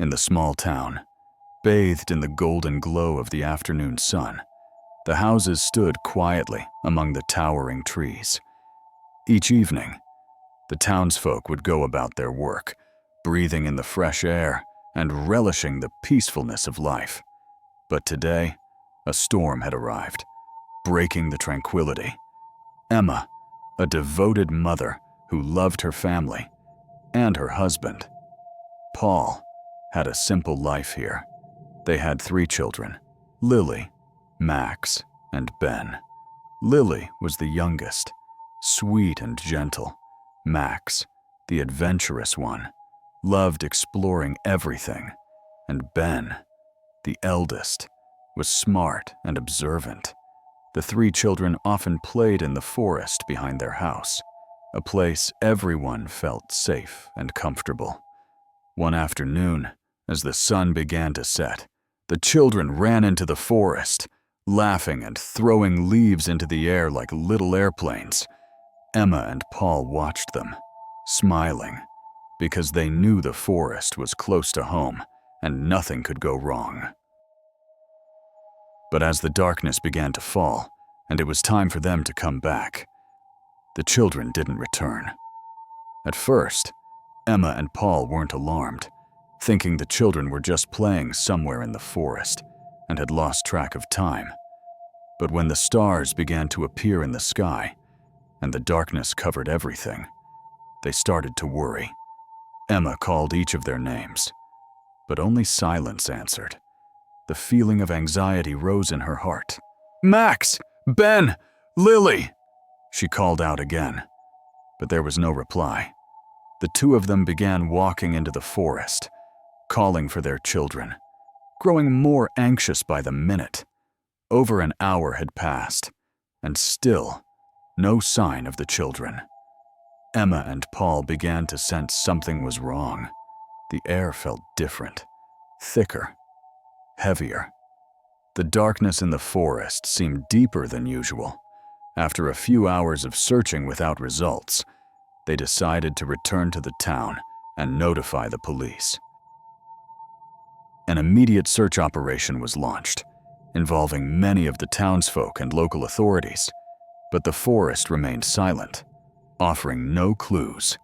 In the small town, bathed in the golden glow of the afternoon sun, the houses stood quietly among the towering trees. Each evening, the townsfolk would go about their work, breathing in the fresh air and relishing the peacefulness of life. But today, a storm had arrived, breaking the tranquility. Emma, a devoted mother who loved her family, and her husband, Paul, had a simple life here. They had 3 children, Lily, Max, and Ben. Lily was the youngest, sweet and gentle. Max, the adventurous one, loved exploring everything. And Ben, the eldest, was smart and observant. The 3 children often played in the forest behind their house, a place everyone felt safe and comfortable. One afternoon, as the sun began to set, the children ran into the forest, laughing and throwing leaves into the air like little airplanes. Emma and Paul watched them, smiling, because they knew the forest was close to home and nothing could go wrong. But as the darkness began to fall, and it was time for them to come back, the children didn't return. At first, Emma and Paul weren't alarmed, thinking the children were just playing somewhere in the forest and had lost track of time. But when the stars began to appear in the sky and the darkness covered everything, they started to worry. Emma called each of their names, but only silence answered. The feeling of anxiety rose in her heart. "Max! Ben! Lily!" she called out again, but there was no reply. The 2 of them began walking into the forest, calling for their children, growing more anxious by the minute. Over an hour had passed, and still no sign of the children. Emma and Paul began to sense something was wrong. The air felt different, thicker, heavier. The darkness in the forest seemed deeper than usual. After a few hours of searching without results, they decided to return to the town and notify the police. An immediate search operation was launched, involving many of the townsfolk and local authorities, but the forest remained silent, offering no clues.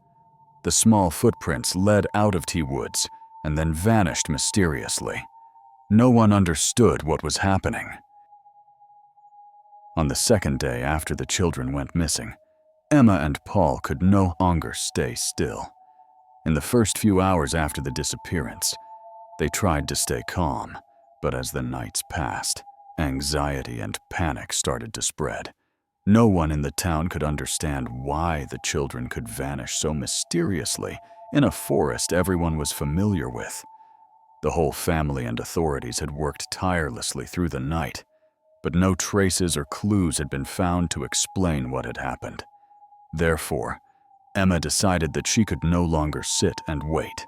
The small footprints led out of T Woods and then vanished mysteriously. No one understood what was happening. On the second day after the children went missing, Emma and Paul could no longer stay still. In the first few hours after the disappearance, they tried to stay calm, but as the nights passed, anxiety and panic started to spread. No one in the town could understand why the children could vanish so mysteriously in a forest everyone was familiar with. The whole family and authorities had worked tirelessly through the night, but no traces or clues had been found to explain what had happened. Therefore, Emma decided that she could no longer sit and wait.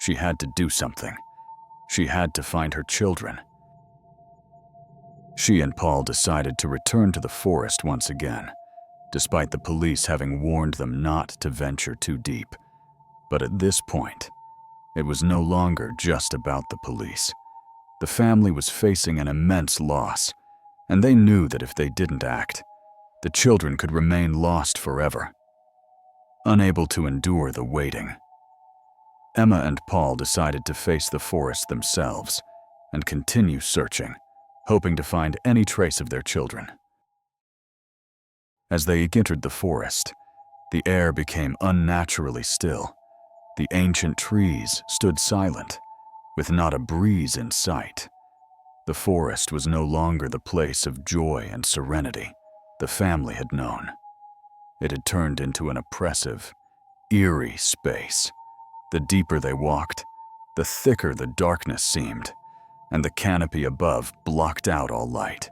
She had to do something. She had to find her children. She and Paul decided to return to the forest once again, despite the police having warned them not to venture too deep. But at this point, it was no longer just about the police. The family was facing an immense loss, and they knew that if they didn't act, the children could remain lost forever. Unable to endure the waiting, Emma and Paul decided to face the forest themselves and continue searching, hoping to find any trace of their children. As they entered the forest, the air became unnaturally still. The ancient trees stood silent, with not a breeze in sight. The forest was no longer the place of joy and serenity the family had known. It had turned into an oppressive, eerie space. The deeper they walked, the thicker the darkness seemed, and the canopy above blocked out all light.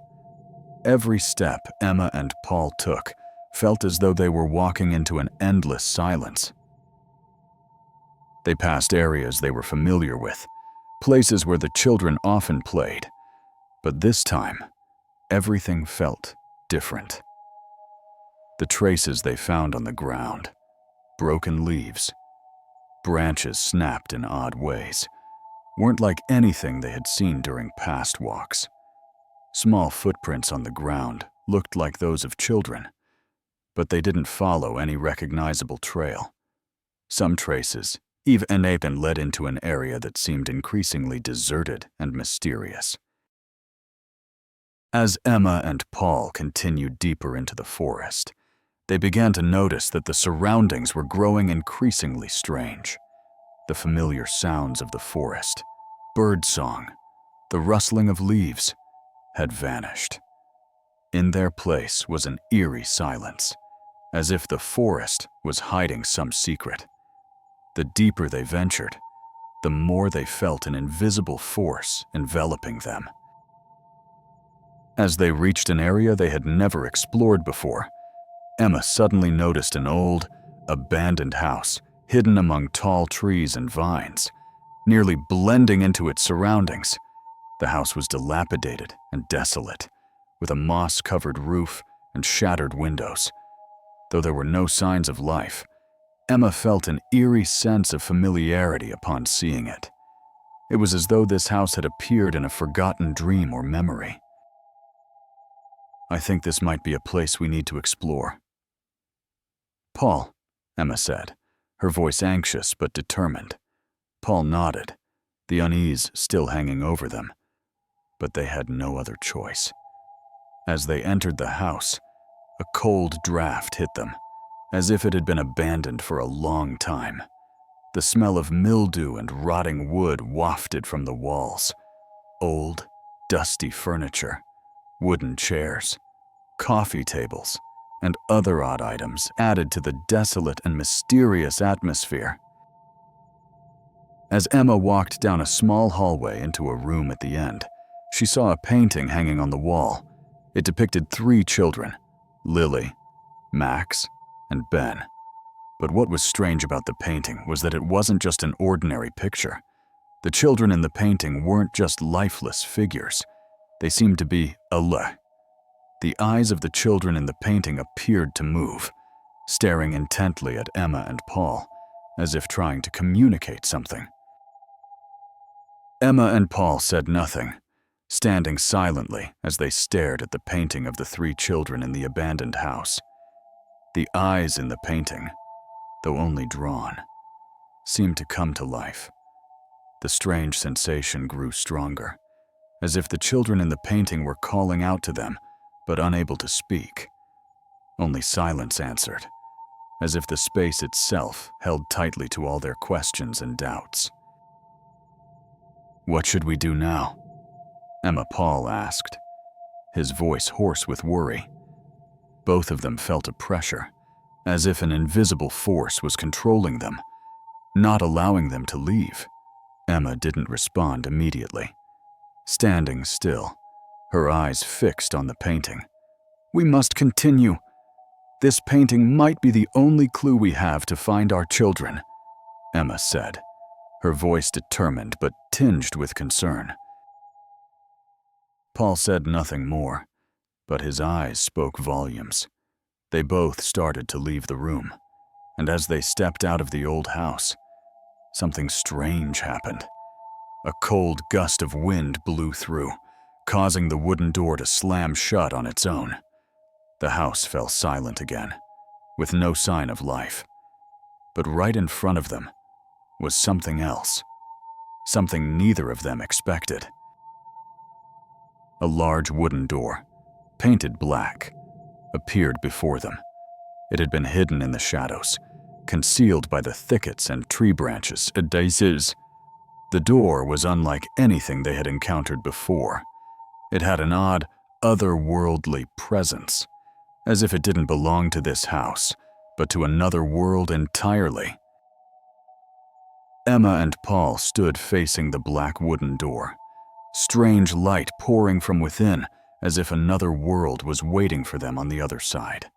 Every step Emma and Paul took felt as though they were walking into an endless silence. They passed areas they were familiar with, places where the children often played, but this time, everything felt different. The traces they found on the ground, broken leaves, branches snapped in odd ways, weren't like anything they had seen during past walks. Small footprints on the ground looked like those of children, but they didn't follow any recognizable trail. Some traces even led into an area that seemed increasingly deserted and mysterious. As Emma and Paul continued deeper into the forest, they began to notice that the surroundings were growing increasingly strange. The familiar sounds of the forest, birdsong, the rustling of leaves, had vanished. In their place was an eerie silence, as if the forest was hiding some secret. The deeper they ventured, the more they felt an invisible force enveloping them. As they reached an area they had never explored before, Emma suddenly noticed an old, abandoned house hidden among tall trees and vines, nearly blending into its surroundings. The house was dilapidated and desolate, with a moss-covered roof and shattered windows. Though there were no signs of life, Emma felt an eerie sense of familiarity upon seeing it. It was as though this house had appeared in a forgotten dream or memory. "I think this might be a place we need to explore." "Paul," Emma said, her voice anxious but determined. Paul nodded, the unease still hanging over them, but they had no other choice. As they entered the house, a cold draft hit them, as if it had been abandoned for a long time. The smell of mildew and rotting wood wafted from the walls. Old, dusty furniture, wooden chairs, coffee tables, and other odd items added to the desolate and mysterious atmosphere. As Emma walked down a small hallway into a room at the end, she saw a painting hanging on the wall. It depicted 3 children, Lily, Max, and Ben. But what was strange about the painting was that it wasn't just an ordinary picture. The children in the painting weren't just lifeless figures. They seemed to be alive. The eyes of the children in the painting appeared to move, staring intently at Emma and Paul, as if trying to communicate something. Emma and Paul said nothing, standing silently as they stared at the painting of the 3 children in the abandoned house. The eyes in the painting, though only drawn, seemed to come to life. The strange sensation grew stronger, as if the children in the painting were calling out to them, but unable to speak. Only silence answered, as if the space itself held tightly to all their questions and doubts. "What should we do now?" Emma Paul asked, his voice hoarse with worry. Both of them felt a pressure, as if an invisible force was controlling them, not allowing them to leave. Emma didn't respond immediately, standing still, her eyes fixed on the painting. "We must continue. This painting might be the only clue we have to find our children," Emma said, her voice determined but tinged with concern. Paul said nothing more, but his eyes spoke volumes. They both started to leave the room, and as they stepped out of the old house, something strange happened. A cold gust of wind blew through, causing the wooden door to slam shut on its own. The house fell silent again, with no sign of life. But right in front of them was something else, something neither of them expected. A large wooden door, painted black, appeared before them. It had been hidden in the shadows, concealed by the thickets and tree branches. The door was unlike anything they had encountered before. It had an odd, otherworldly presence, as if it didn't belong to this house, but to another world entirely. Emma and Paul stood facing the black wooden door, strange light pouring from within, as if another world was waiting for them on the other side.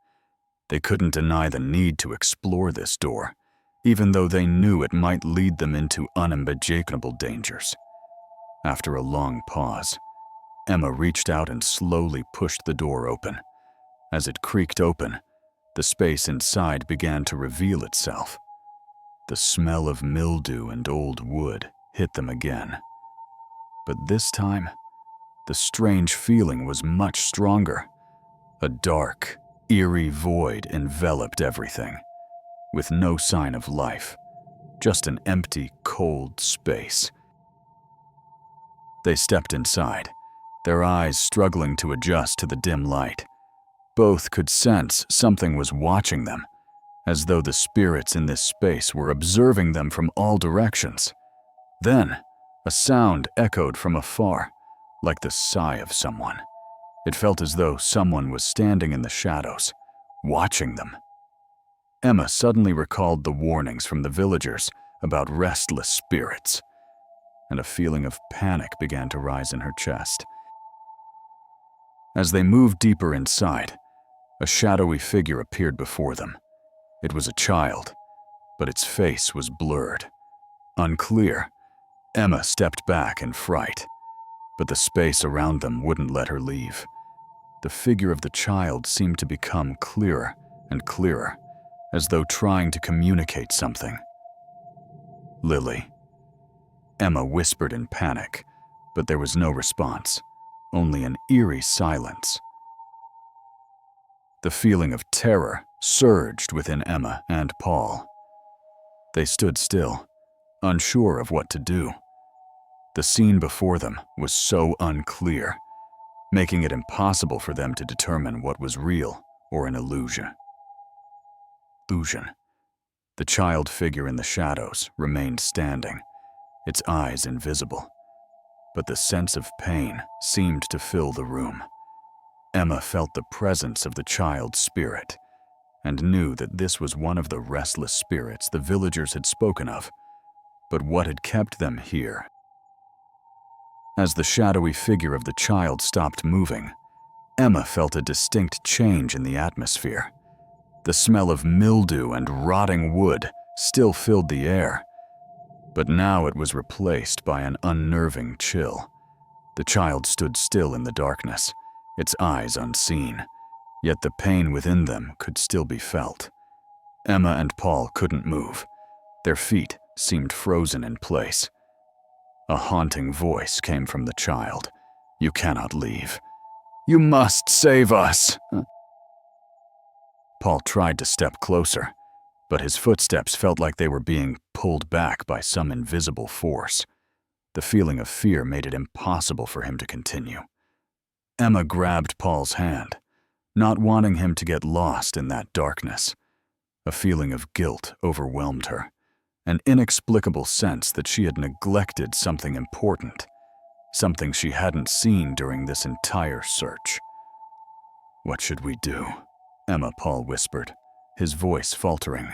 They couldn't deny the need to explore this door, even though they knew it might lead them into unimaginable dangers. After a long pause, Emma reached out and slowly pushed the door open. As it creaked open, the space inside began to reveal itself. The smell of mildew and old wood hit them again. But this time, the strange feeling was much stronger. A dark, eerie void enveloped everything, with no sign of life, just an empty, cold space. They stepped inside, their eyes struggling to adjust to the dim light. Both could sense something was watching them, as though the spirits in this space were observing them from all directions. Then, a sound echoed from afar, like the sigh of someone. It felt as though someone was standing in the shadows, watching them. Emma suddenly recalled the warnings from the villagers about restless spirits, and a feeling of panic began to rise in her chest. As they moved deeper inside, a shadowy figure appeared before them. It was a child, but its face was blurred, unclear. Emma stepped back in fright, but the space around them wouldn't let her leave. The figure of the child seemed to become clearer and clearer, as though trying to communicate something. "Lily," Emma whispered in panic, but there was no response, only an eerie silence. The feeling of terror surged within Emma and Paul. They stood still, unsure of what to do. The scene before them was so unclear, making it impossible for them to determine what was real or an illusion. The child figure in the shadows remained standing, its eyes invisible, but the sense of pain seemed to fill the room. Emma felt the presence of the child's spirit and knew that this was one of the restless spirits the villagers had spoken of. But what had kept them here? As the shadowy figure of the child stopped moving, Emma felt a distinct change in the atmosphere. The smell of mildew and rotting wood still filled the air, but now it was replaced by an unnerving chill. The child stood still in the darkness, its eyes unseen, yet the pain within them could still be felt. Emma and Paul couldn't move. Their feet seemed frozen in place. A haunting voice came from the child. "You cannot leave. You must save us." Paul tried to step closer, but his footsteps felt like they were being pulled back by some invisible force. The feeling of fear made it impossible for him to continue. Emma grabbed Paul's hand, not wanting him to get lost in that darkness. A feeling of guilt overwhelmed her, an inexplicable sense that she had neglected something important, something she hadn't seen during this entire search. "What should we do?" Paul whispered, his voice faltering.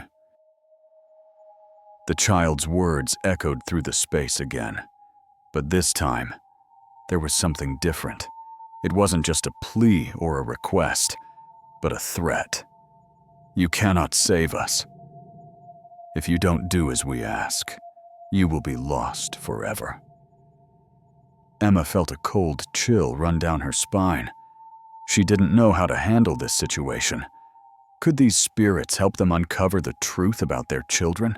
The child's words echoed through the space again, but this time, there was something different. It wasn't just a plea or a request, but a threat. "You cannot save us. If you don't do as we ask, you will be lost forever." Emma felt a cold chill run down her spine. She didn't know how to handle this situation. Could these spirits help them uncover the truth about their children?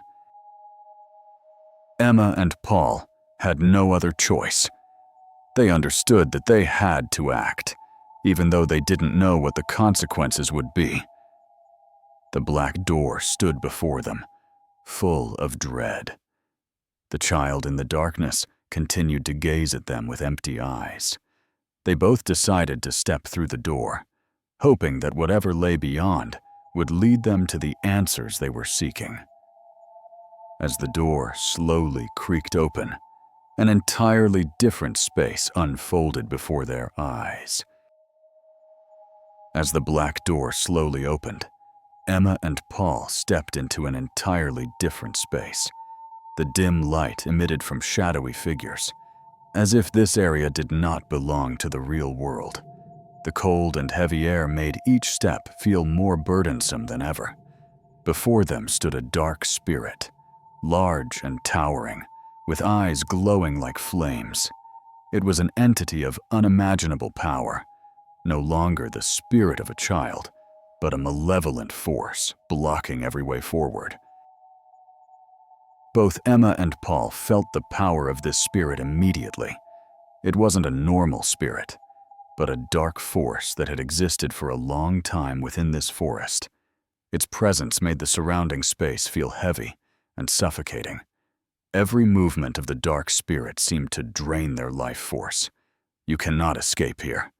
Emma and Paul had no other choice. They understood that they had to act, even though they didn't know what the consequences would be. The black door stood before them, full of dread. The child in the darkness continued to gaze at them with empty eyes. They both decided to step through the door, hoping that whatever lay beyond would lead them to the answers they were seeking. As the door slowly creaked open, an entirely different space unfolded before their eyes. As the black door slowly opened, Emma and Paul stepped into an entirely different space. The dim light emitted from shadowy figures, as if this area did not belong to the real world. The cold and heavy air made each step feel more burdensome than ever. Before them stood a dark spirit, large and towering, with eyes glowing like flames. It was an entity of unimaginable power, no longer the spirit of a child, but a malevolent force blocking every way forward. Both Emma and Paul felt the power of this spirit immediately. It wasn't a normal spirit, but a dark force that had existed for a long time within this forest. Its presence made the surrounding space feel heavy and suffocating. Every movement of the dark spirit seemed to drain their life force. You cannot escape here.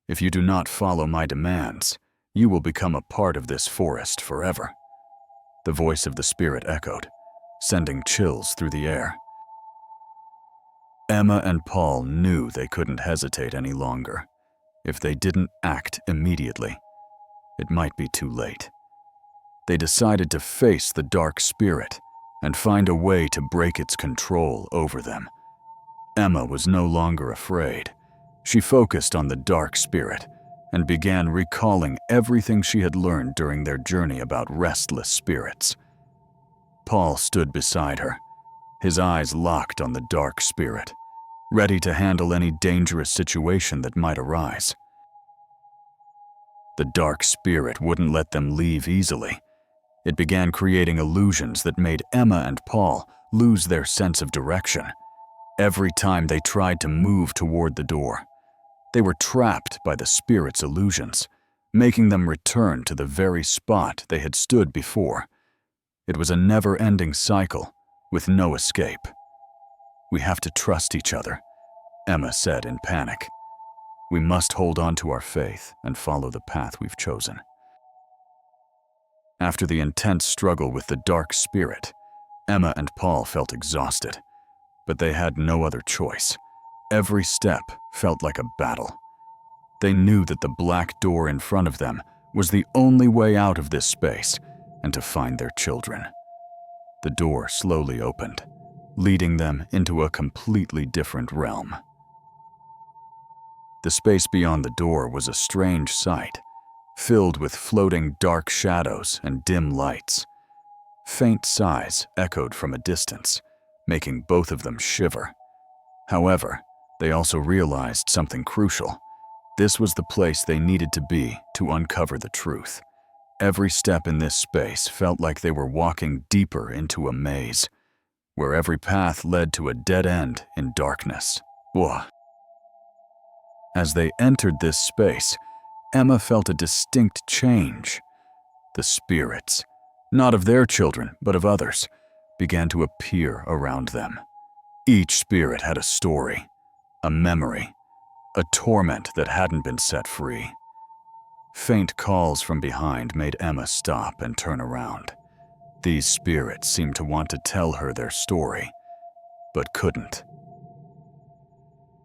If you do not follow my demands, you will become a part of this forest forever. The voice of the spirit echoed, sending chills through the air. Emma and Paul knew they couldn't hesitate any longer. If they didn't act immediately, it might be too late. They decided to face the dark spirit and find a way to break its control over them. Emma was no longer afraid. She focused on the dark spirit and began recalling everything she had learned during their journey about restless spirits. Paul stood beside her, his eyes locked on the dark spirit, ready to handle any dangerous situation that might arise. The dark spirit wouldn't let them leave easily. It began creating illusions that made Emma and Paul lose their sense of direction. Every time they tried to move toward the door, they were trapped by the spirit's illusions, making them return to the very spot they had stood before. It was a never-ending cycle with no escape. "We have to trust each other," Emma said in panic. "We must hold on to our faith and follow the path we've chosen." After the intense struggle with the dark spirit, Emma and Paul felt exhausted, but they had no other choice. Every step felt like a battle. They knew that the black door in front of them was the only way out of this space and to find their children. The door slowly opened, leading them into a completely different realm. The space beyond the door was a strange sight, filled with floating dark shadows and dim lights. Faint sighs echoed from a distance, making both of them shiver. However, they also realized something crucial. This was the place they needed to be to uncover the truth. Every step in this space felt like they were walking deeper into a maze, where every path led to a dead end in darkness. Ugh. As they entered this space, Emma felt a distinct change. The spirits, not of their children, but of others, began to appear around them. Each spirit had a story, a memory, a torment that hadn't been set free. Faint calls from behind made Emma stop and turn around. These spirits seemed to want to tell her their story, but couldn't.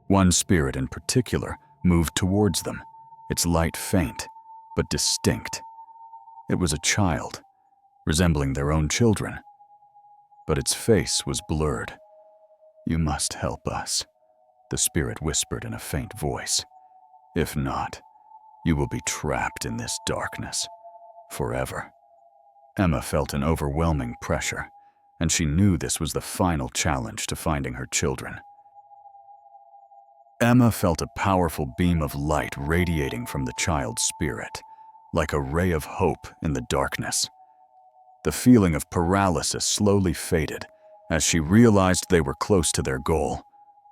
One spirit in particular moved towards them, its light faint, but distinct. It was a child, resembling their own children, but its face was blurred. "You must help us," the spirit whispered in a faint voice. "If not, you will be trapped in this darkness forever." Emma felt an overwhelming pressure, and she knew this was the final challenge to finding her children. Emma felt a powerful beam of light radiating from the child's spirit, like a ray of hope in the darkness. The feeling of paralysis slowly faded as she realized they were close to their goal.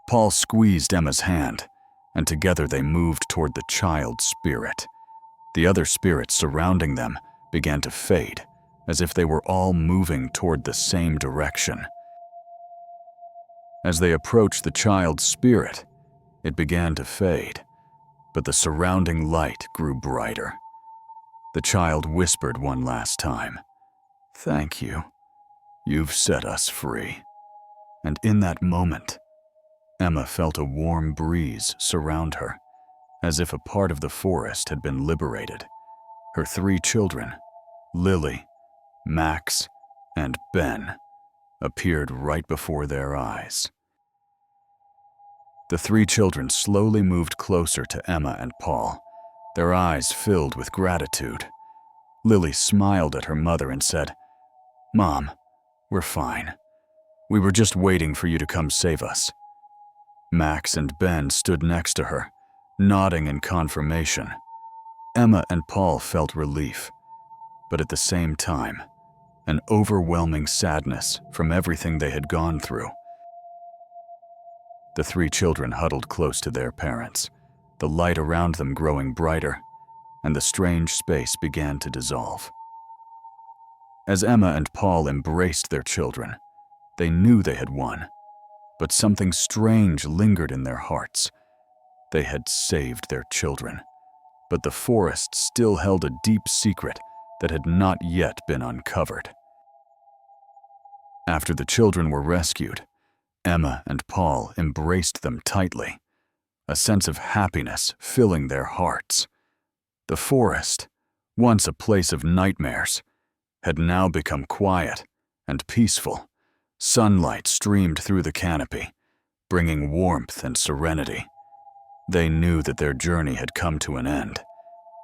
Paul squeezed Emma's hand, and together they moved toward the child's spirit. The other spirits surrounding them began to fade, as if they were all moving toward the same direction. As they approached the child's spirit, it began to fade, but the surrounding light grew brighter. The child whispered one last time, "Thank you. You've set us free." And in that moment, Emma felt a warm breeze surround her, as if a part of the forest had been liberated. Her 3 children, Lily, Max, and Ben, appeared right before their eyes. The 3 children slowly moved closer to Emma and Paul, their eyes filled with gratitude. Lily smiled at her mother and said, "Mom, we're fine. We were just waiting for you to come save us." Max and Ben stood next to her, nodding in confirmation. Emma and Paul felt relief, but at the same time, an overwhelming sadness from everything they had gone through. The three children huddled close to their parents, the light around them growing brighter, and the strange space began to dissolve. As Emma and Paul embraced their children, they knew they had won, but something strange lingered in their hearts. They had saved their children, but the forest still held a deep secret that had not yet been uncovered. After the children were rescued, Emma and Paul embraced them tightly, a sense of happiness filling their hearts. The forest, once a place of nightmares, had now become quiet and peaceful. Sunlight streamed through the canopy, bringing warmth and serenity. They knew that their journey had come to an end,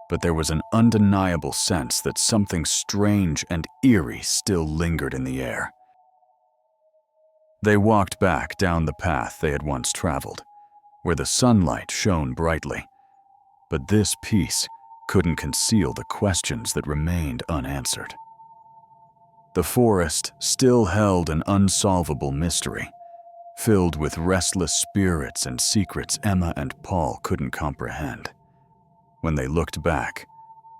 but there was an undeniable sense that something strange and eerie still lingered in the air. They walked back down the path they had once traveled, where the sunlight shone brightly, but this peace couldn't conceal the questions that remained unanswered. The forest still held an unsolvable mystery, filled with restless spirits and secrets Emma and Paul couldn't comprehend. When they looked back,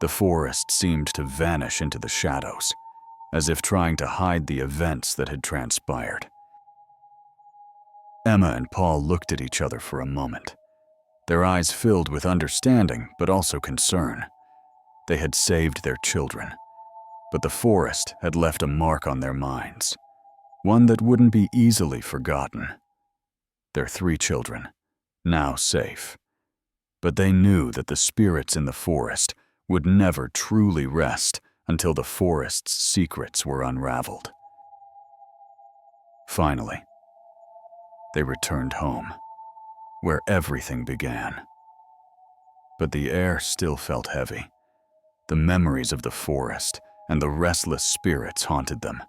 the forest seemed to vanish into the shadows, as if trying to hide the events that had transpired. Emma and Paul looked at each other for a moment, their eyes filled with understanding but also concern. They had saved their children, but the forest had left a mark on their minds, one that wouldn't be easily forgotten. Their three children, now safe, but they knew that the spirits in the forest would never truly rest until the forest's secrets were unraveled. Finally, they returned home, where everything began. But the air still felt heavy. The memories of the forest and the restless spirits haunted them.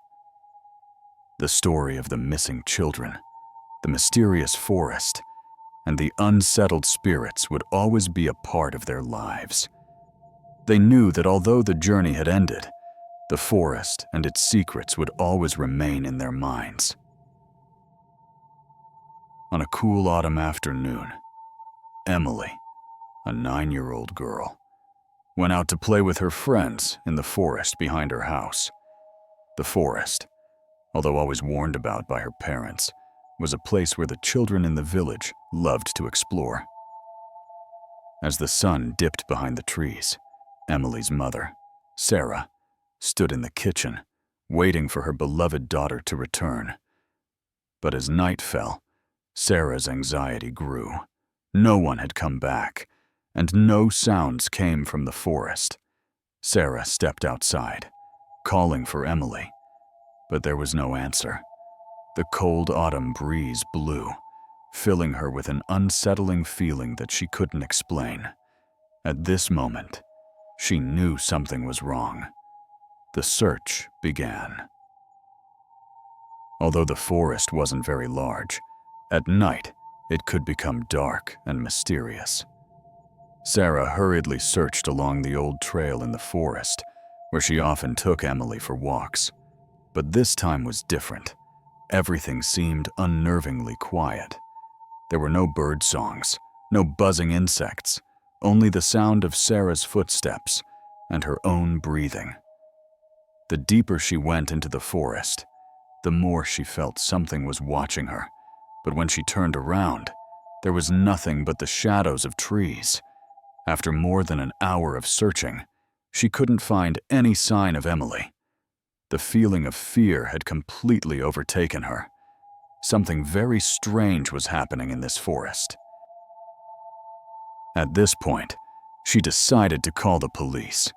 The story of the missing children, the mysterious forest, and the unsettled spirits would always be a part of their lives. They knew that although the journey had ended, the forest and its secrets would always remain in their minds. On a cool autumn afternoon, Emily, a 9-year-old girl, went out to play with her friends in the forest behind her house. The forest, although always warned about by her parents, was a place where the children in the village loved to explore. As the sun dipped behind the trees, Emily's mother, Sarah, stood in the kitchen, waiting for her beloved daughter to return. But as night fell, Sarah's anxiety grew. No one had come back, and no sounds came from the forest. Sarah stepped outside, calling for Emily, but there was no answer. The cold autumn breeze blew, filling her with an unsettling feeling that she couldn't explain. At this moment, she knew something was wrong. The search began. Although the forest wasn't very large, at night it could become dark and mysterious. Sarah hurriedly searched along the old trail in the forest, where she often took Emily for walks. But this time was different. Everything seemed unnervingly quiet. There were no bird songs, no buzzing insects, only the sound of Sarah's footsteps and her own breathing. The deeper she went into the forest, the more she felt something was watching her. But when she turned around, there was nothing but the shadows of trees. After more than an hour of searching, she couldn't find any sign of Emily. The feeling of fear had completely overtaken her. Something very strange was happening in this forest. At this point, she decided to call the police.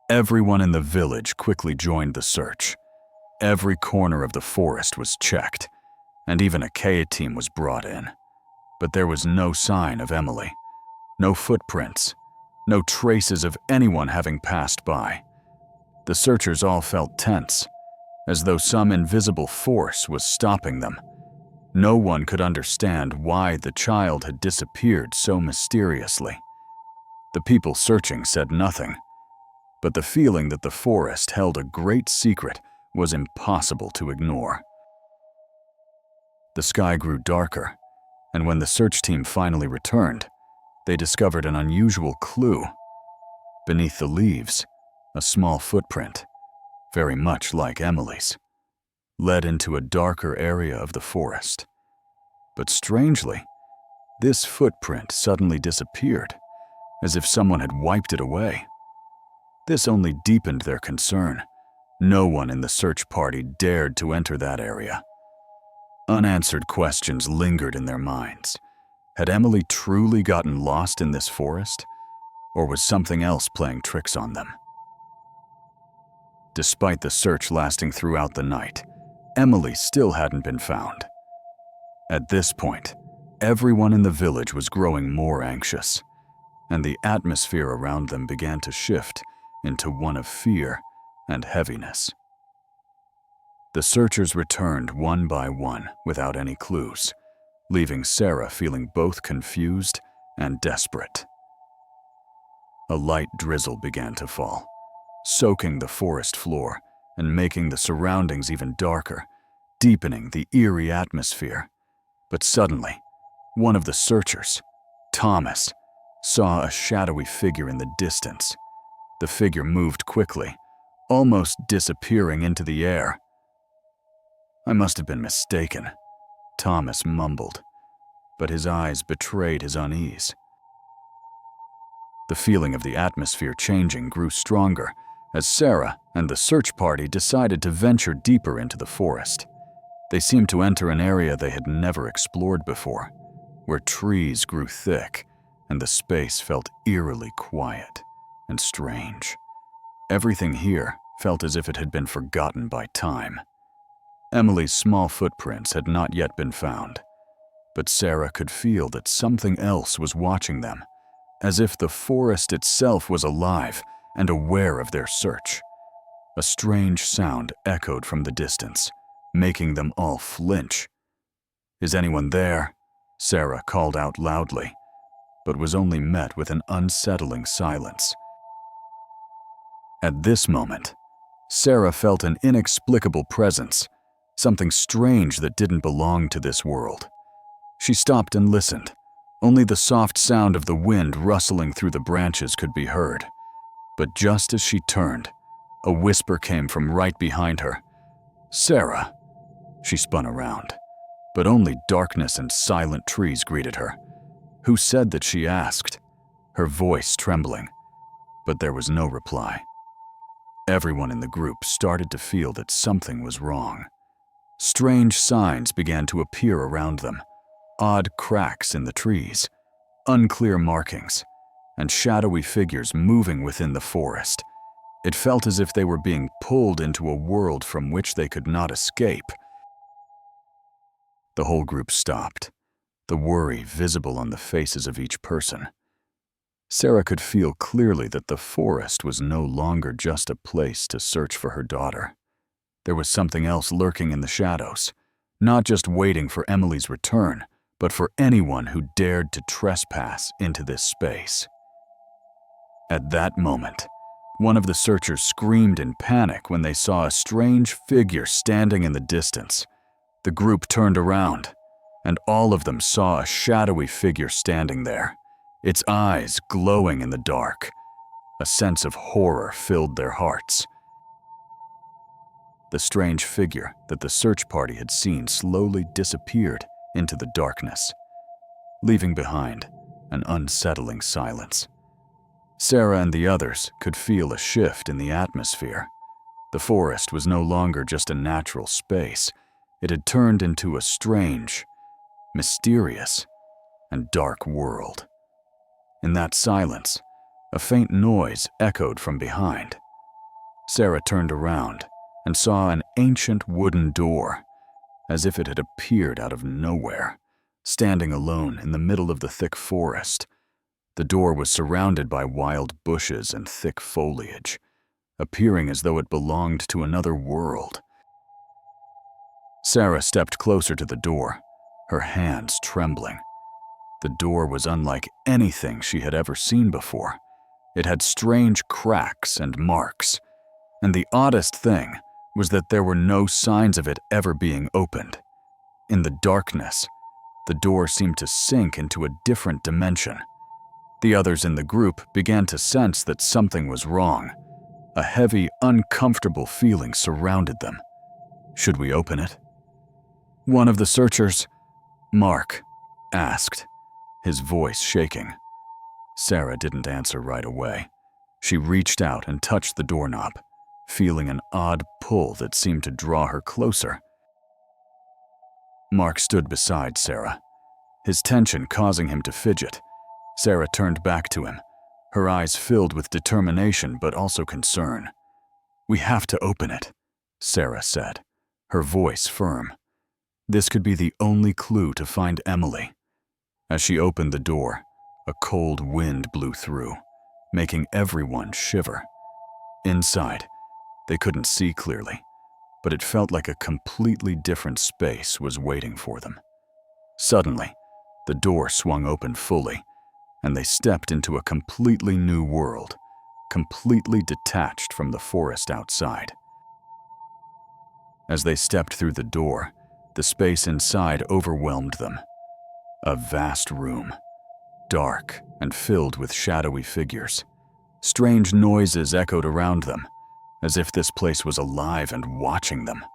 Everyone in the village quickly joined the search. Every corner of the forest was checked, and even a K team was brought in. But there was no sign of Emily. No footprints, no traces of anyone having passed by. The searchers all felt tense, as though some invisible force was stopping them. No one could understand why the child had disappeared so mysteriously. The people searching said nothing, but the feeling that the forest held a great secret was impossible to ignore. The sky grew darker, and when the search team finally returned, they discovered an unusual clue. Beneath the leaves, a small footprint, very much like Emily's, led into a darker area of the forest. But strangely, this footprint suddenly disappeared, as if someone had wiped it away. This only deepened their concern. No one in the search party dared to enter that area. Unanswered questions lingered in their minds. Had Emily truly gotten lost in this forest, or was something else playing tricks on them? Despite the search lasting throughout the night, Emily still hadn't been found. At this point, everyone in the village was growing more anxious, and the atmosphere around them began to shift into one of fear and heaviness. The searchers returned one by one without any clues, leaving Sarah feeling both confused and desperate. A light drizzle began to fall, soaking the forest floor and making the surroundings even darker, deepening the eerie atmosphere. But suddenly, one of the searchers, Thomas, saw a shadowy figure in the distance. The figure moved quickly, almost disappearing into the air. "I must have been mistaken," Thomas mumbled, but his eyes betrayed his unease. The feeling of the atmosphere changing grew stronger as Sarah and the search party decided to venture deeper into the forest. They seemed to enter an area they had never explored before, where trees grew thick and the space felt eerily quiet and strange. Everything here felt as if it had been forgotten by time. Emily's small footprints had not yet been found, but Sarah could feel that something else was watching them, as if the forest itself was alive and aware of their search. A strange sound echoed from the distance, making them all flinch. "Is anyone there?" Sarah called out loudly, but was only met with an unsettling silence. At this moment, Sarah felt an inexplicable presence, something strange that didn't belong to this world. She stopped and listened. Only the soft sound of the wind rustling through the branches could be heard. But just as she turned, a whisper came from right behind her. "Sarah!" She spun around, but only darkness and silent trees greeted her. "Who said that?" she asked, her voice trembling, but there was no reply. Everyone in the group started to feel that something was wrong. Strange signs began to appear around them, odd cracks in the trees, unclear markings, and shadowy figures moving within the forest. It felt as if they were being pulled into a world from which they could not escape. The whole group stopped, the worry visible on the faces of each person. Sarah could feel clearly that the forest was no longer just a place to search for her daughter. There was something else lurking in the shadows, not just waiting for Emily's return, but for anyone who dared to trespass into this space. At that moment, one of the searchers screamed in panic when they saw a strange figure standing in the distance. The group turned around, and all of them saw a shadowy figure standing there, its eyes glowing in the dark. A sense of horror filled their hearts. The strange figure that the search party had seen slowly disappeared into the darkness, leaving behind an unsettling silence. Sarah and the others could feel a shift in the atmosphere. The forest was no longer just a natural space. It had turned into a strange, mysterious, and dark world. In that silence, a faint noise echoed from behind. Sarah turned around and saw an ancient wooden door, as if it had appeared out of nowhere, standing alone in the middle of the thick forest. The door was surrounded by wild bushes and thick foliage, appearing as though it belonged to another world. Sarah stepped closer to the door, her hands trembling. The door was unlike anything she had ever seen before. It had strange cracks and marks, and the oddest thing was that there were no signs of it ever being opened. In the darkness, the door seemed to sink into a different dimension. The others in the group began to sense that something was wrong. A heavy, uncomfortable feeling surrounded them. Should we open it? One of the searchers, Mark, asked, his voice shaking. Sarah didn't answer right away. She reached out and touched the doorknob, feeling an odd pull that seemed to draw her closer. Mark stood beside Sarah, his tension causing him to fidget. Sarah turned back to him, her eyes filled with determination but also concern. "We have to open it," Sarah said, her voice firm. This could be the only clue to find Emily. As she opened the door, a cold wind blew through, making everyone shiver. Inside, they couldn't see clearly, but it felt like a completely different space was waiting for them. Suddenly, the door swung open fully, and they stepped into a completely new world, completely detached from the forest outside. As they stepped through the door, the space inside overwhelmed them. A vast room, dark and filled with shadowy figures. Strange noises echoed around them, as if this place was alive and watching them.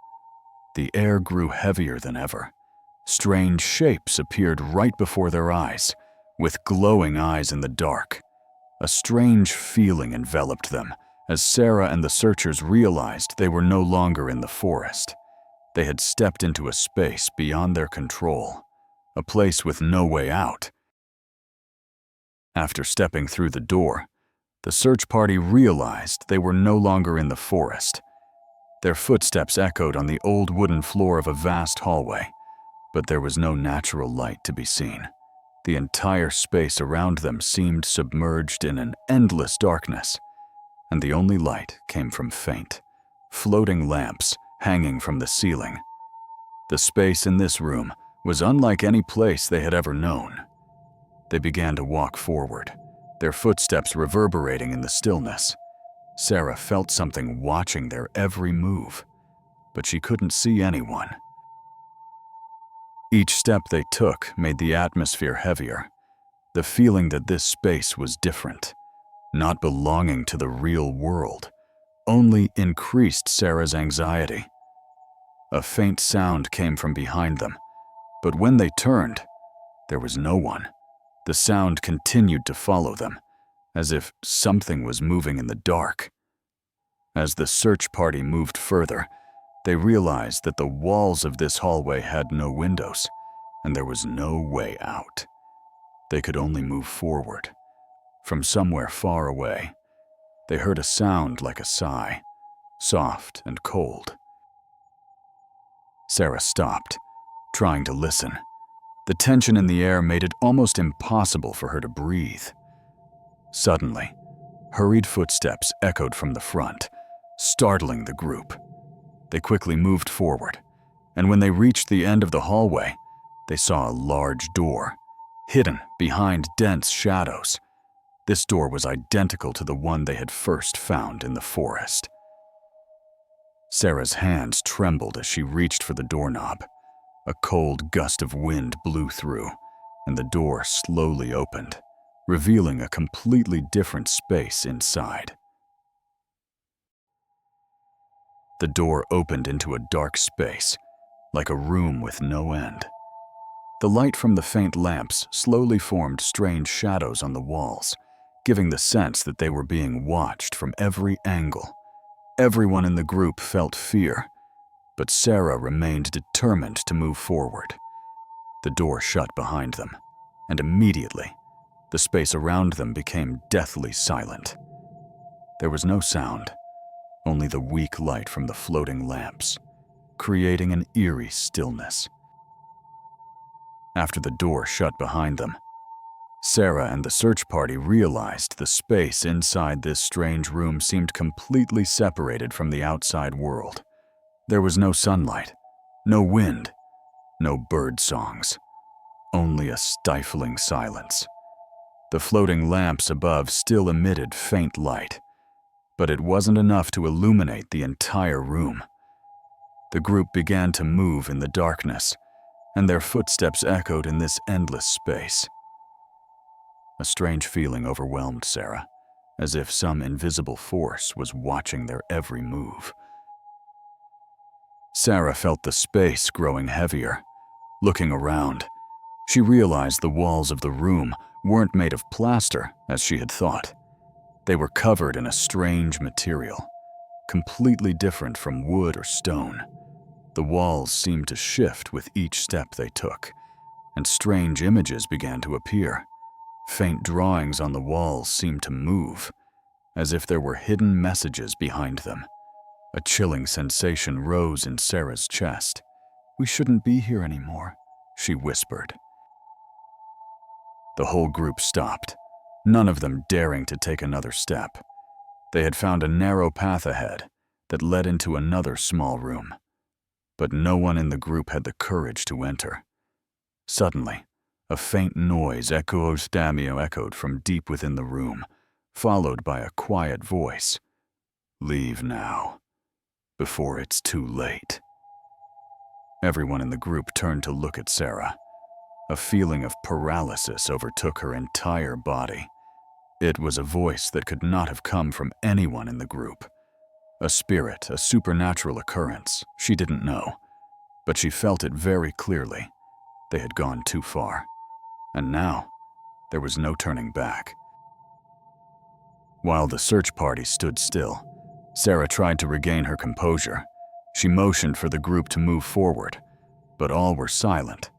The air grew heavier than ever. Strange shapes appeared right before their eyes, with glowing eyes in the dark. A strange feeling enveloped them as Sarah and the searchers realized they were no longer in the forest. They had stepped into a space beyond their control, a place with no way out. After stepping through the door, the search party realized they were no longer in the forest. Their footsteps echoed on the old wooden floor of a vast hallway, but there was no natural light to be seen. The entire space around them seemed submerged in an endless darkness, and the only light came from faint, floating lamps hanging from the ceiling. The space in this room was unlike any place they had ever known. They began to walk forward, their footsteps reverberating in the stillness. Sarah felt something watching their every move, but she couldn't see anyone. Each step they took made the atmosphere heavier. The feeling that this space was different, not belonging to the real world, only increased Sarah's anxiety. A faint sound came from behind them, but when they turned, there was no one. The sound continued to follow them, as if something was moving in the dark. As the search party moved further, they realized that the walls of this hallway had no windows, and there was no way out. They could only move forward. From somewhere far away, they heard a sound like a sigh, soft and cold. Sarah stopped, trying to listen. The tension in the air made it almost impossible for her to breathe. Suddenly, hurried footsteps echoed from the front, startling the group. They quickly moved forward, and when they reached the end of the hallway, they saw a large door, hidden behind dense shadows. This door was identical to the one they had first found in the forest. Sarah's hands trembled as she reached for the doorknob. A cold gust of wind blew through, and the door slowly opened, revealing a completely different space inside. The door opened into a dark space, like a room with no end. The light from the faint lamps slowly formed strange shadows on the walls, giving the sense that they were being watched from every angle. Everyone in the group felt fear, but Sarah remained determined to move forward. The door shut behind them, and immediately, the space around them became deathly silent. There was no sound, only the weak light from the floating lamps, creating an eerie stillness. After the door shut behind them, Sarah and the search party realized the space inside this strange room seemed completely separated from the outside world. There was no sunlight, no wind, no bird songs, only a stifling silence. The floating lamps above still emitted faint light, but it wasn't enough to illuminate the entire room. The group began to move in the darkness, and their footsteps echoed in this endless space. A strange feeling overwhelmed Sarah, as if some invisible force was watching their every move. Sarah felt the space growing heavier. Looking around, she realized the walls of the room weren't made of plaster, as she had thought. They were covered in a strange material, completely different from wood or stone. The walls seemed to shift with each step they took, and strange images began to appear. Faint drawings on the walls seemed to move, as if there were hidden messages behind them. A chilling sensation rose in Sarah's chest. "We shouldn't be here anymore," she whispered. The whole group stopped, none of them daring to take another step. They had found a narrow path ahead that led into another small room, but no one in the group had the courage to enter. Suddenly, a faint noise echoed from deep within the room, followed by a quiet voice. "Leave now, before it's too late." Everyone in the group turned to look at Sarah. A feeling of paralysis overtook her entire body. It was a voice that could not have come from anyone in the group. A spirit, a supernatural occurrence, she didn't know, but she felt it very clearly. They had gone too far, and now there was no turning back. While the search party stood still, Sarah tried to regain her composure. She motioned for the group to move forward, but all were silent.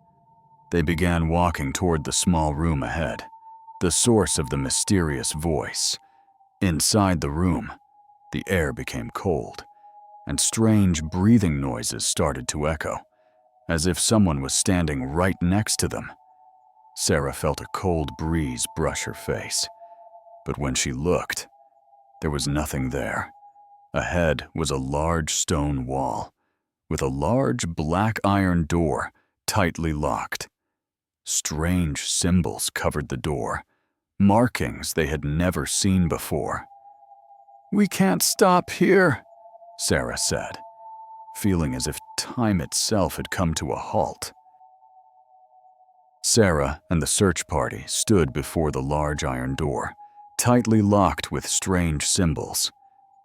They began walking toward the small room ahead, the source of the mysterious voice. Inside the room, the air became cold, and strange breathing noises started to echo, as if someone was standing right next to them. Sarah felt a cold breeze brush her face, but when she looked, there was nothing there. Ahead was a large stone wall, with a large black iron door tightly locked. Strange symbols covered the door, markings they had never seen before. "We can't stop here," Sarah said, feeling as if time itself had come to a halt. Sarah and the search party stood before the large iron door, tightly locked with strange symbols.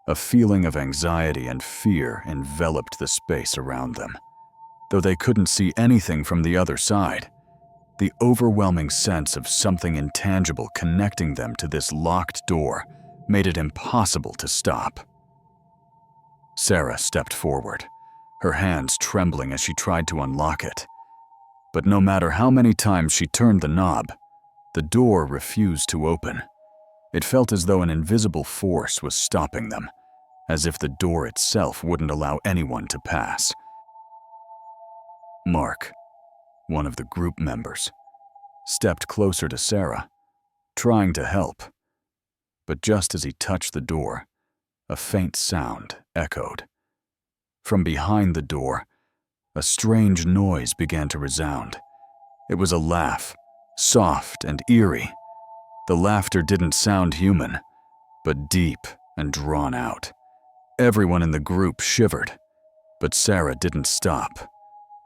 A feeling of anxiety and fear enveloped the space around them. Though they couldn't see anything from the other side, the overwhelming sense of something intangible connecting them to this locked door made it impossible to stop. Sarah stepped forward, her hands trembling as she tried to unlock it. But no matter how many times she turned the knob, the door refused to open. It felt as though an invisible force was stopping them, as if the door itself wouldn't allow anyone to pass. Mark, one of the group members, stepped closer to Sarah, trying to help. But just as he touched the door, a faint sound echoed. From behind the door, a strange noise began to resound. It was a laugh, soft and eerie. The laughter didn't sound human, but deep and drawn out. Everyone in the group shivered, but Sarah didn't stop.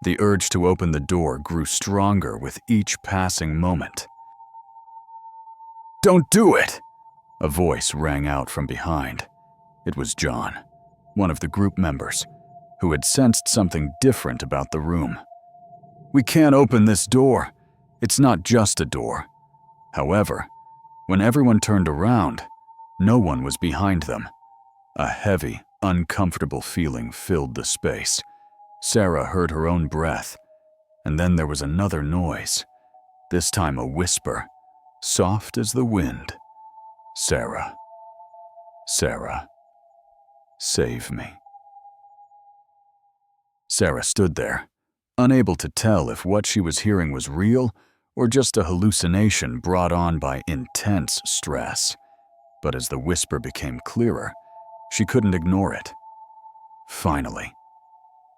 The urge to open the door grew stronger with each passing moment. "Don't do it!" A voice rang out from behind. It was John, one of the group members, who had sensed something different about the room. "We can't open this door. It's not just a door." However, when everyone turned around, no one was behind them. A heavy, uncomfortable feeling filled the space. Sarah heard her own breath, and then there was another noise, this time a whisper, soft as the wind. "Sarah, Sarah, save me." Sarah stood there, unable to tell if what she was hearing was real or just a hallucination brought on by intense stress. But as the whisper became clearer, she couldn't ignore it. Finally,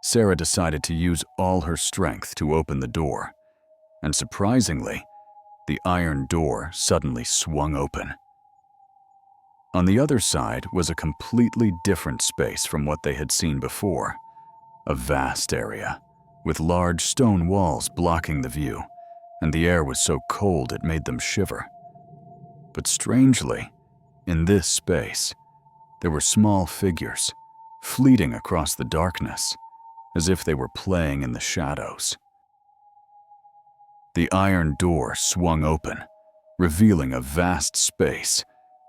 Sarah decided to use all her strength to open the door, and surprisingly, the iron door suddenly swung open. On the other side was a completely different space from what they had seen before. A vast area, with large stone walls blocking the view, and the air was so cold it made them shiver. But strangely, in this space, there were small figures, fleeting across the darkness, as if they were playing in the shadows. The iron door swung open, revealing a vast space,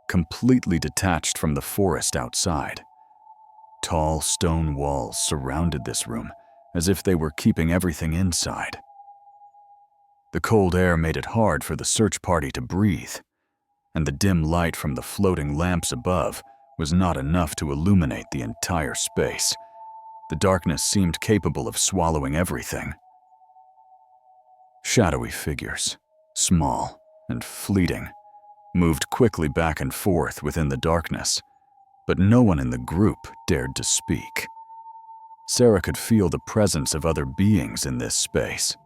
completely detached from the forest outside. Tall stone walls surrounded this room, as if they were keeping everything inside. The cold air made it hard for the search party to breathe, and the dim light from the floating lamps above was not enough to illuminate the entire space. The darkness seemed capable of swallowing everything. Shadowy figures, small and fleeting, moved quickly back and forth within the darkness, but no one in the group dared to speak. Sarah could feel the presence of other beings in this space.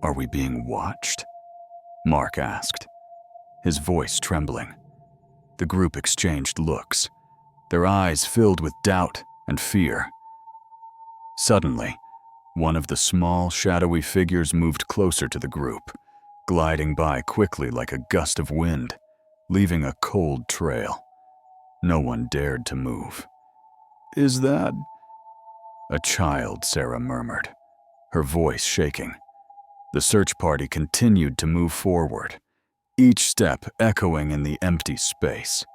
Are we being watched? Mark asked, his voice trembling. The group exchanged looks, their eyes filled with doubt and fear. Suddenly, one of the small, shadowy figures moved closer to the group, gliding by quickly like a gust of wind, leaving a cold trail. No one dared to move. "Is that—" "A child," Sarah murmured, her voice shaking. The search party continued to move forward, each step echoing in the empty space.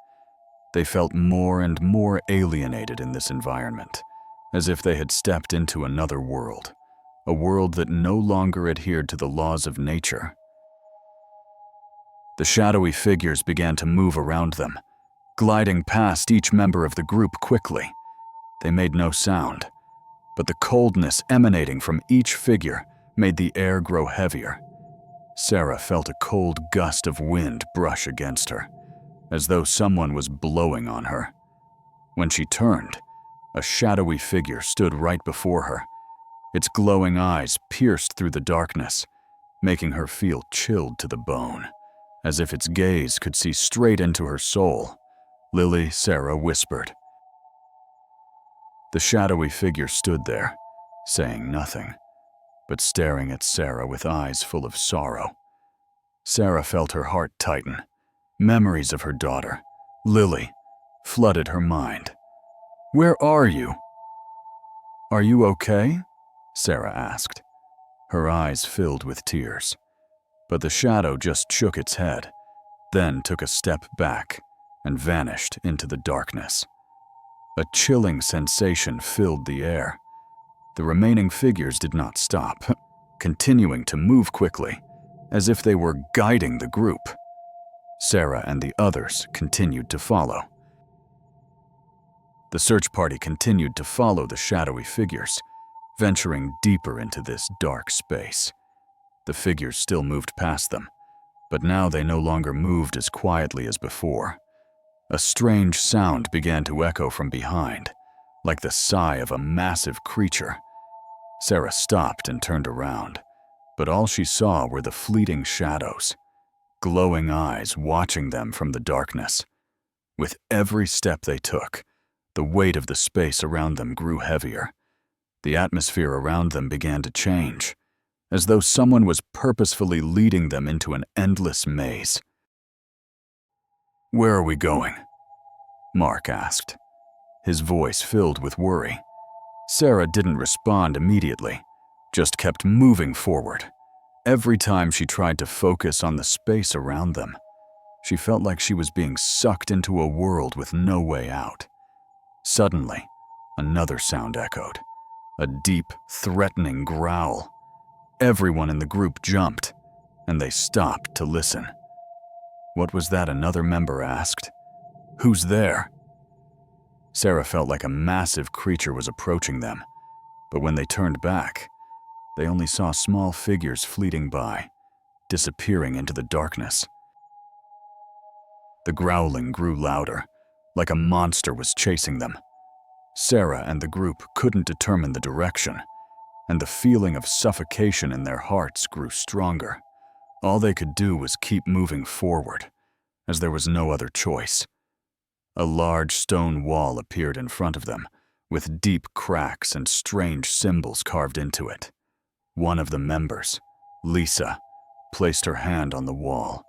They felt more and more alienated in this environment, as if they had stepped into another world, a world that no longer adhered to the laws of nature. The shadowy figures began to move around them, gliding past each member of the group quickly. They made no sound, but the coldness emanating from each figure made the air grow heavier. Sarah felt a cold gust of wind brush against her, as though someone was blowing on her. When she turned, a shadowy figure stood right before her, its glowing eyes pierced through the darkness, making her feel chilled to the bone, as if its gaze could see straight into her soul. "Lily," Sarah whispered. The shadowy figure stood there, saying nothing, but staring at Sarah with eyes full of sorrow. Sarah felt her heart tighten. Memories of her daughter, Lily, flooded her mind. "Where are you?" "Are you okay?" Sarah asked. Her eyes filled with tears, but the shadow just shook its head, then took a step back and vanished into the darkness. A chilling sensation filled the air. The remaining figures did not stop, continuing to move quickly, as if they were guiding the group. Sarah and the others continued to follow. The search party continued to follow the shadowy figures, venturing deeper into this dark space. The figures still moved past them, but now they no longer moved as quietly as before. A strange sound began to echo from behind, like the sigh of a massive creature. Sarah stopped and turned around, but all she saw were the fleeting shadows, glowing eyes watching them from the darkness. With every step they took, the weight of the space around them grew heavier. The atmosphere around them began to change, as though someone was purposefully leading them into an endless maze. "Where are we going?" Mark asked, his voice filled with worry. Sarah didn't respond immediately, just kept moving forward. Every time she tried to focus on the space around them, she felt like she was being sucked into a world with no way out. Suddenly, another sound echoed, a deep, threatening growl. Everyone in the group jumped, and they stopped to listen. "What was that?" another member asked. "Who's there?" Sarah felt like a massive creature was approaching them, but when they turned back, they only saw small figures fleeting by, disappearing into the darkness. The growling grew louder, like a monster was chasing them. Sarah and the group couldn't determine the direction, and the feeling of suffocation in their hearts grew stronger. All they could do was keep moving forward, as there was no other choice. A large stone wall appeared in front of them, with deep cracks and strange symbols carved into it. One of the members, Lisa, placed her hand on the wall,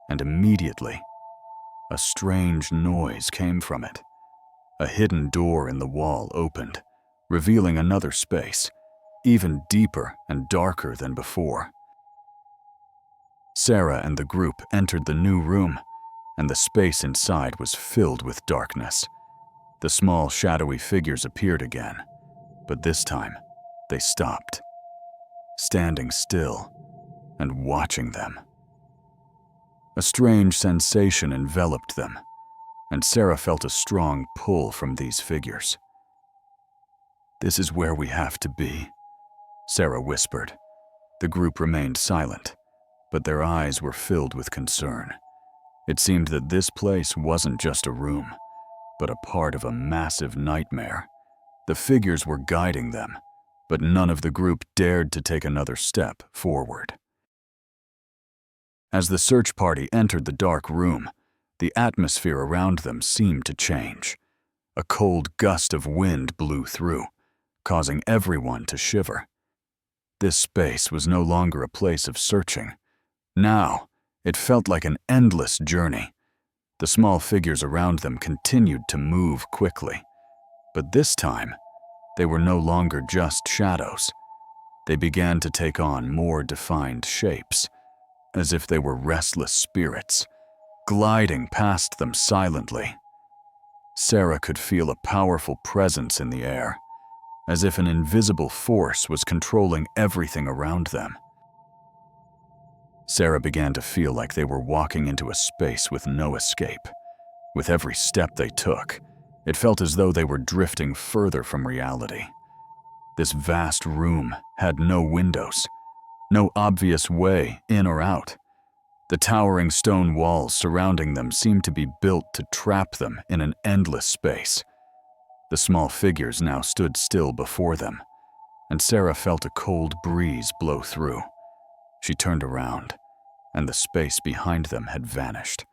and immediately, a strange noise came from it. A hidden door in the wall opened, revealing another space, even deeper and darker than before. Sarah and the group entered the new room, and the space inside was filled with darkness. The small, shadowy figures appeared again, but this time, they stopped, standing still and watching them. A strange sensation enveloped them, and Sarah felt a strong pull from these figures. "This is where we have to be," Sarah whispered. The group remained silent, but their eyes were filled with concern. It seemed that this place wasn't just a room, but a part of a massive nightmare. The figures were guiding them, but none of the group dared to take another step forward. As the search party entered the dark room, the atmosphere around them seemed to change. A cold gust of wind blew through, causing everyone to shiver. This space was no longer a place of searching. Now, it felt like an endless journey. The small figures around them continued to move quickly, but this time, they were no longer just shadows. They began to take on more defined shapes, as if they were restless spirits, gliding past them silently. Sarah could feel a powerful presence in the air, as if an invisible force was controlling everything around them. Sarah began to feel like they were walking into a space with no escape. With every step they took, it felt as though they were drifting further from reality. This vast room had no windows, no obvious way in or out. The towering stone walls surrounding them seemed to be built to trap them in an endless space. The small figures now stood still before them, and Sarah felt a cold breeze blow through. She turned around, and the space behind them had vanished,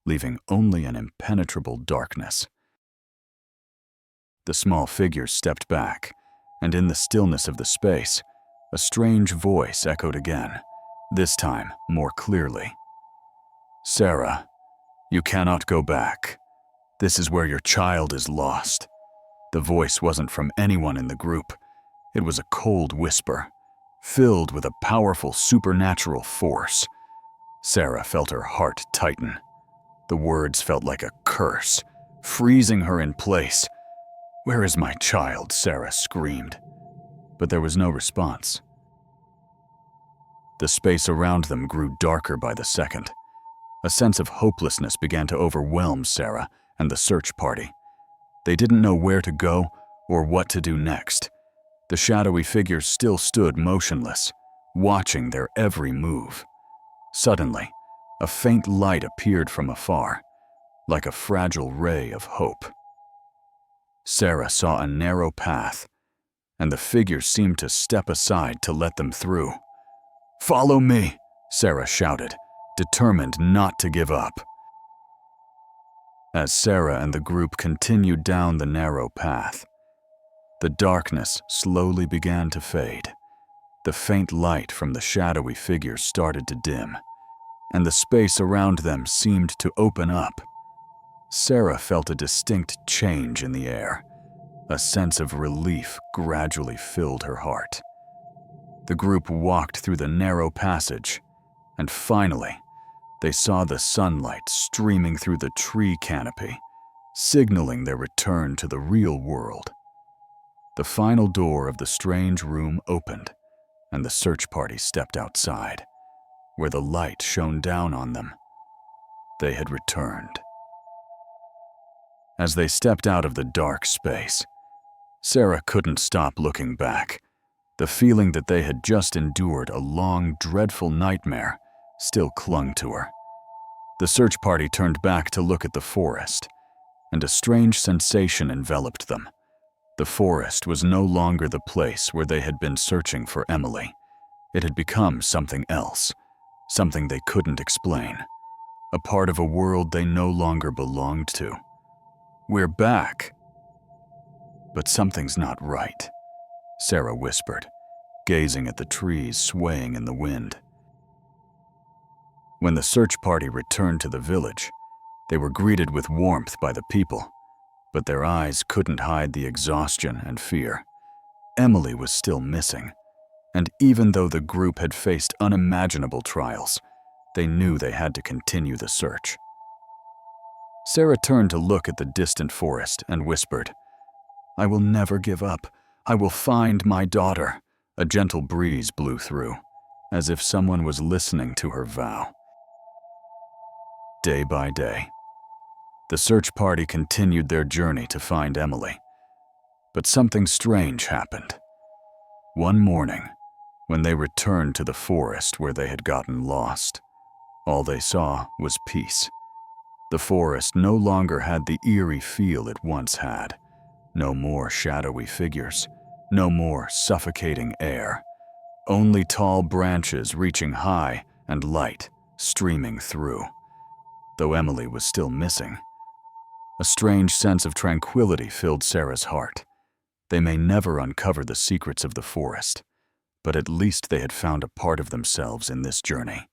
leaving only an impenetrable darkness. The small figures stepped back, and in the stillness of the space, a strange voice echoed again, this time more clearly. "Sarah, you cannot go back. This is where your child is lost." The voice wasn't from anyone in the group. It was a cold whisper, filled with a powerful supernatural force. Sarah felt her heart tighten. The words felt like a curse, freezing her in place. "Where is my child?" Sarah screamed. But there was no response. The space around them grew darker by the second. A sense of hopelessness began to overwhelm Sarah and the search party. They didn't know where to go or what to do next. The shadowy figures still stood motionless, watching their every move. Suddenly, a faint light appeared from afar, like a fragile ray of hope. Sarah saw a narrow path, and the figures seemed to step aside to let them through. "Follow me," Sarah shouted, determined not to give up. As Sarah and the group continued down the narrow path, the darkness slowly began to fade. The faint light from the shadowy figures started to dim, and the space around them seemed to open up. Sarah felt a distinct change in the air. A sense of relief gradually filled her heart. The group walked through the narrow passage, and finally, they saw the sunlight streaming through the tree canopy, signaling their return to the real world. The final door of the strange room opened, and the search party stepped outside, where the light shone down on them. They had returned. As they stepped out of the dark space, Sarah couldn't stop looking back. The feeling that they had just endured a long, dreadful nightmare still clung to her. The search party turned back to look at the forest, and a strange sensation enveloped them. The forest was no longer the place where they had been searching for Emily. It had become something else, something they couldn't explain, a part of a world they no longer belonged to. "We're back," But something's not right, Sarah whispered, gazing at the trees swaying in the wind. When the search party returned to the village, they were greeted with warmth by the people, but their eyes couldn't hide the exhaustion and fear. Emily was still missing, and even though the group had faced unimaginable trials, they knew they had to continue the search. Sarah turned to look at the distant forest and whispered, "I will never give up. I will find my daughter." A gentle breeze blew through, as if someone was listening to her vow. Day by day, the search party continued their journey to find Emily. But something strange happened. One morning, when they returned to the forest where they had gotten lost, all they saw was peace. The forest no longer had the eerie feel it once had. No more shadowy figures, no more suffocating air. Only tall branches reaching high and light streaming through. Though Emily was still missing, a strange sense of tranquility filled Sarah's heart. They may never uncover the secrets of the forest, but at least they had found a part of themselves in this journey.